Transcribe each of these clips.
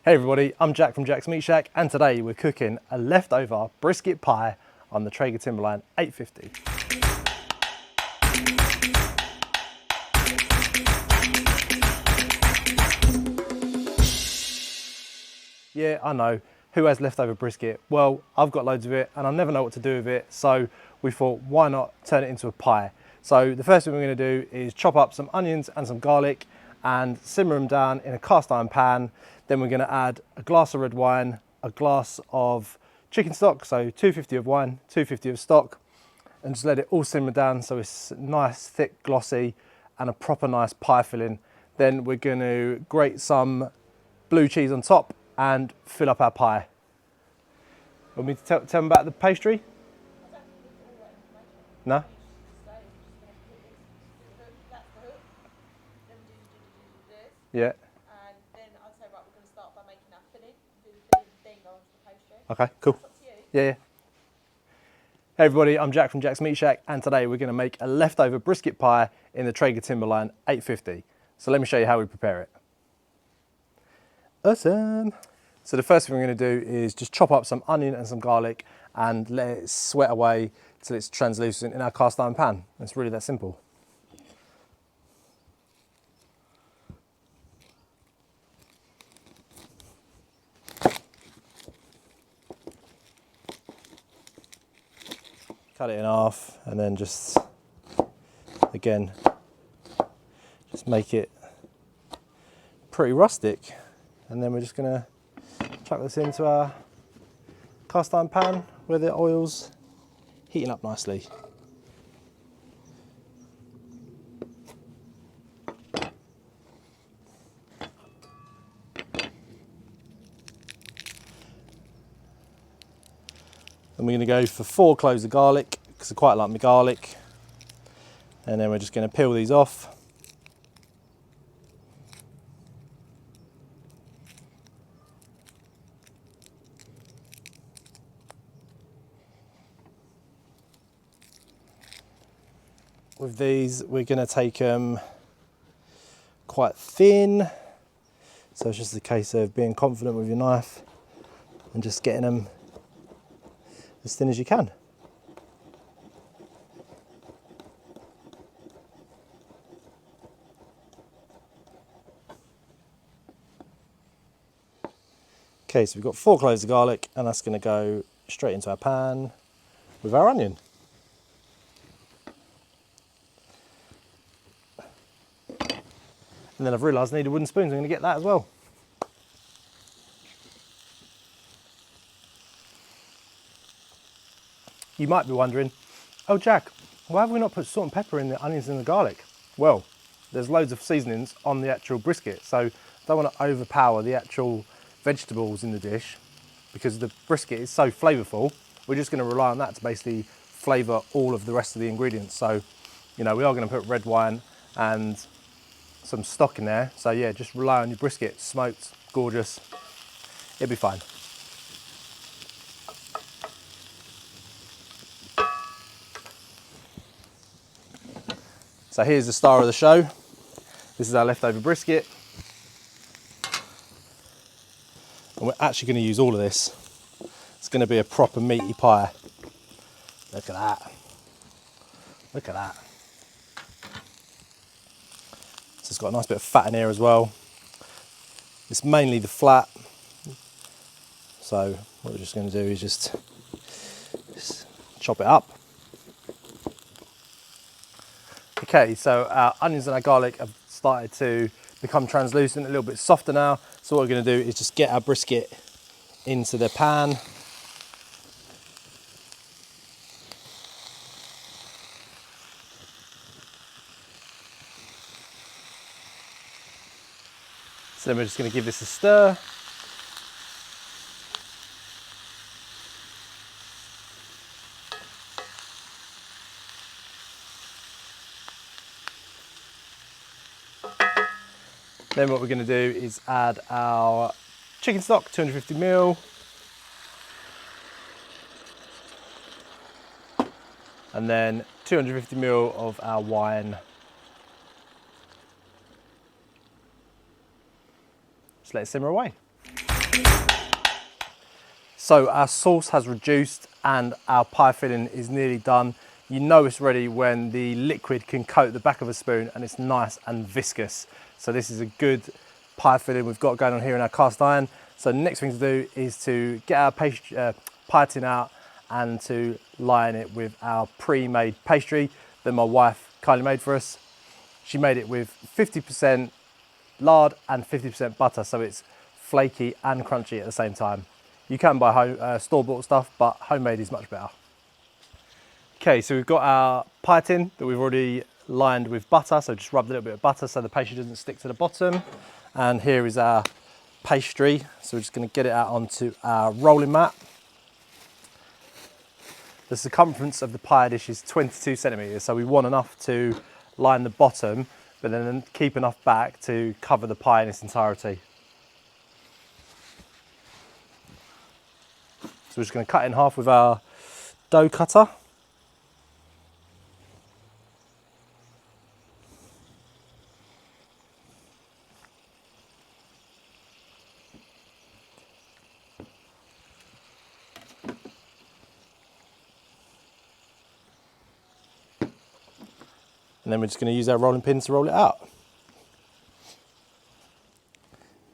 Hey everybody, I'm Jack from Jack's Meat Shack, and today we're cooking a leftover brisket pie on the Traeger Timberline 850. Yeah, I know, who has leftover brisket? Well, I've got loads of it and I never know what to do with it, so we thought, why not turn it into a pie? So the first thing we're going to do is chop up some onions and some garlic and simmer them down in a cast iron pan. Then we're going to add a glass of red wine, a glass of chicken stock, so 250 of wine, 250 of stock, and just let it all simmer down so it's nice, thick, glossy, and a proper nice pie filling. Then we're going to grate some blue cheese on top and fill up our pie. Want me to tell them about the pastry? No? Yeah. And then I'd say, right, we're going to start by making our filling, do the filling, then go on to the pastry. Okay, cool. That's up to you. Yeah. Hey everybody, I'm Jack from Jack's Meat Shack, and today we're going to make a leftover brisket pie in the Traeger Timberline 850. So let me show you how we prepare it. Awesome. So the first thing we're going to do is just chop up some onion and some garlic and let it sweat away till it's translucent in our cast iron pan. It's really that simple. Cut it in half and then just, again, just make it pretty rustic. And then we're just going to chuck this into our cast iron pan where the oil's heating up nicely. Then we're going to go for 4 cloves of garlic because I quite like my garlic. And then we're just going to peel these off. With these, we're going to take them quite thin. So it's just a case of being confident with your knife and just getting them as thin as you can. Okay, so we've got 4 cloves of garlic, and that's going to go straight into our pan with our onion. And then I've realised I need a wooden spoon, so I'm going to get that as well. You might be wondering, oh Jack, why have we not put salt and pepper in the onions and the garlic? Well, there's loads of seasonings on the actual brisket, so I don't want to overpower the actual vegetables in the dish because the brisket is so flavourful. We're just going to rely on that to basically flavour all of the rest of the ingredients. So, you know, we are going to put red wine and some stock in there. So yeah, just rely on your brisket, smoked, gorgeous. It'll be fine. So here's the star of the show. This is our leftover brisket. And we're actually going to use all of this. It's going to be a proper meaty pie. Look at that. Look at that. So it's got a nice bit of fat in here as well. It's mainly the flat. So what we're just going to do is just chop it up. Okay, so our onions and our garlic have started to become translucent, a little bit softer now. So what we're going to do is just get our brisket into the pan. So then we're just going to give this a stir. Then what we're going to do is add our chicken stock, 250 ml. And then 250 ml of our wine. Just let it simmer away. So our sauce has reduced and our pie filling is nearly done. You know it's ready when the liquid can coat the back of a spoon and it's nice and viscous. So this is a good pie filling we've got going on here in our cast iron. So the next thing to do is to get our pie tin out and to line it with our pre-made pastry that my wife kindly made for us. She made it with 50% lard and 50% butter, so it's flaky and crunchy at the same time. You can buy store-bought stuff, but homemade is much better. Okay, so we've got our pie tin that we've already lined with butter, so just rubbed a little bit of butter so the pastry doesn't stick to the bottom. And here is our pastry, so we're just going to get it out onto our rolling mat. The circumference of the pie dish is 22 centimetres, so we want enough to line the bottom, but then keep enough back to cover the pie in its entirety. So we're just going to cut it in half with our dough cutter. And then we're just going to use our rolling pin to roll it out.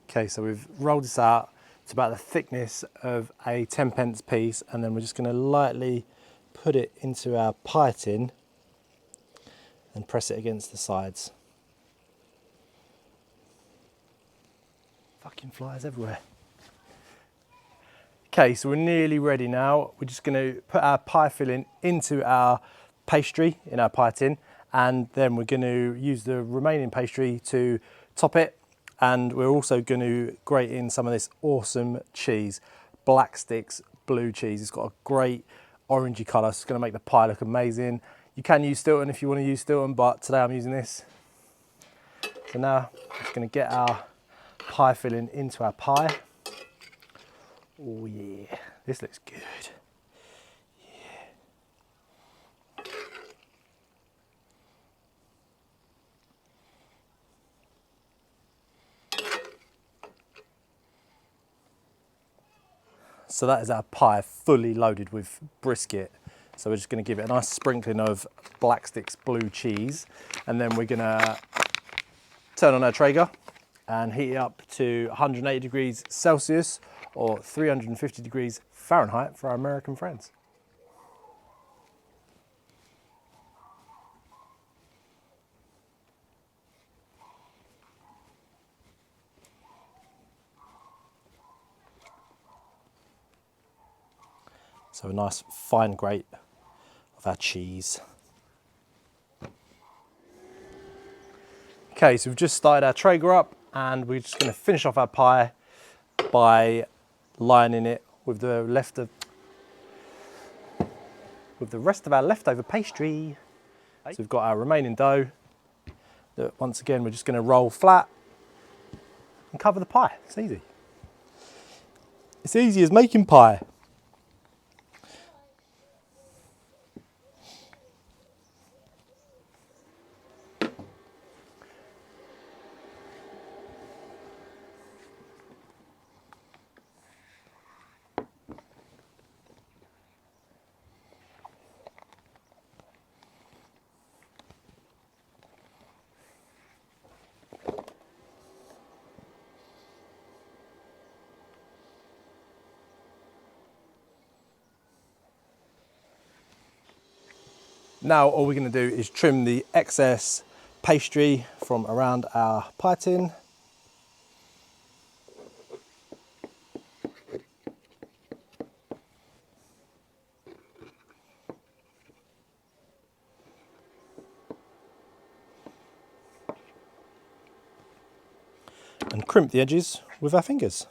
Okay, so we've rolled this out to about the thickness of a 10p piece, and then we're just going to lightly put it into our pie tin and press it against the sides. Fucking flies everywhere. Okay, so we're nearly ready now. We're just going to put our pie filling into our pastry in our pie tin, and then we're going to use the remaining pastry to top it, and we're also going to grate in some of this awesome cheese, Black Sticks blue cheese. It's got a great orangey colour, so it's going to make the pie look amazing. You can use Stilton if you want to use Stilton, but today I'm using this. So now I'm just going to get our pie filling into our pie. Oh yeah, this looks good. So that is our pie fully loaded with brisket. So we're just going to give it a nice sprinkling of Black Sticks blue cheese, and then we're going to turn on our Traeger and heat it up to 180 degrees Celsius or 350 degrees Fahrenheit for our American friends. So a nice fine grate of our cheese. Okay, so we've just started our Traeger up, and we're just going to finish off our pie by lining it with the rest of our leftover pastry. So we've got our remaining dough that once again we're just going to roll flat and cover the pie. It's easy. It's easy as making pie. Now all we're going to do is trim the excess pastry from around our pie tin. And crimp the edges with our fingers.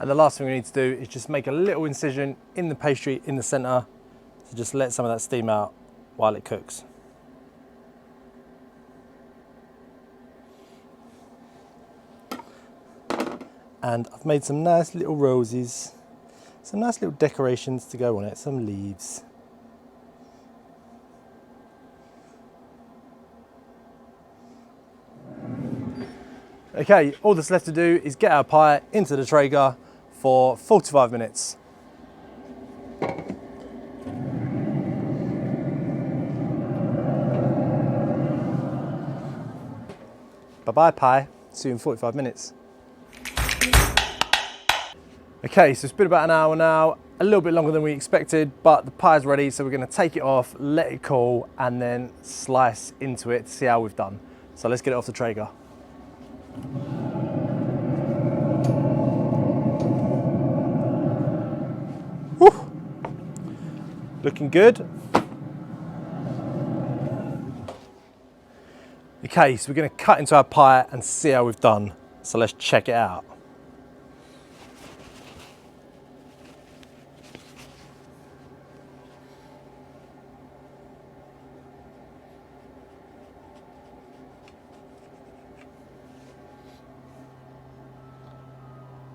And the last thing we need to do is just make a little incision in the pastry in the centre to just let some of that steam out while it cooks. And I've made some nice little roses, some nice little decorations to go on it, some leaves. Okay, all that's left to do is get our pie into the Traeger for 45 minutes. Bye-bye pie, see you in 45 minutes. Okay, so it's been about an hour now, a little bit longer than we expected, but the pie's ready, so we're gonna take it off, let it cool, and then slice into it to see how we've done. So let's get it off the Traeger. Whew. Looking good. Okay, so we're gonna cut into our pie and see how we've done. So let's check it out.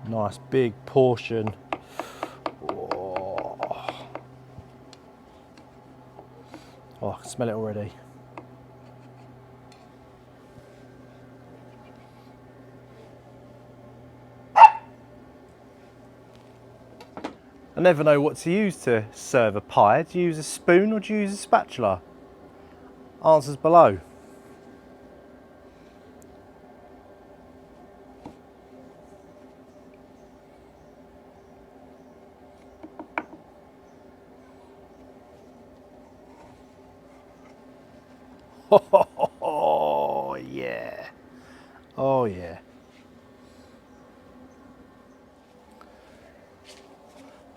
Nice big portion. Oh, I can smell it already. I never know what to use to serve a pie. Do you use a spoon or do you use a spatula? Answers below. Oh yeah. Oh yeah.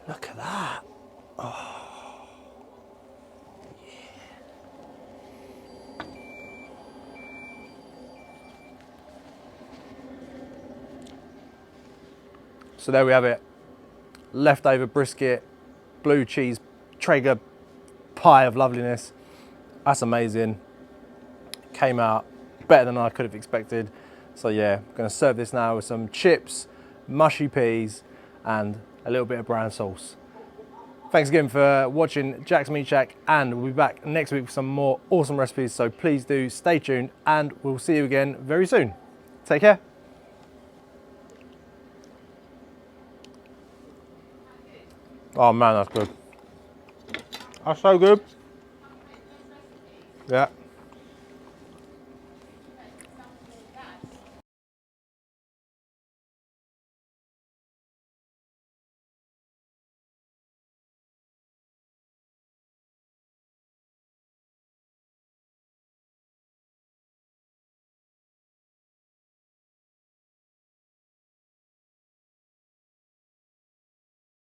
Look at that. Oh yeah. So there we have it. Leftover brisket, blue cheese, Traeger pie of loveliness. That's amazing. Came out better than I could have expected. So yeah, I'm gonna serve this now with some chips, mushy peas, and a little bit of brown sauce. Thanks again for watching Jack's Meat Shack, and we'll be back next week with some more awesome recipes. So please do stay tuned, and we'll see you again very soon. Take care. Oh man, that's good. That's so good. Yeah.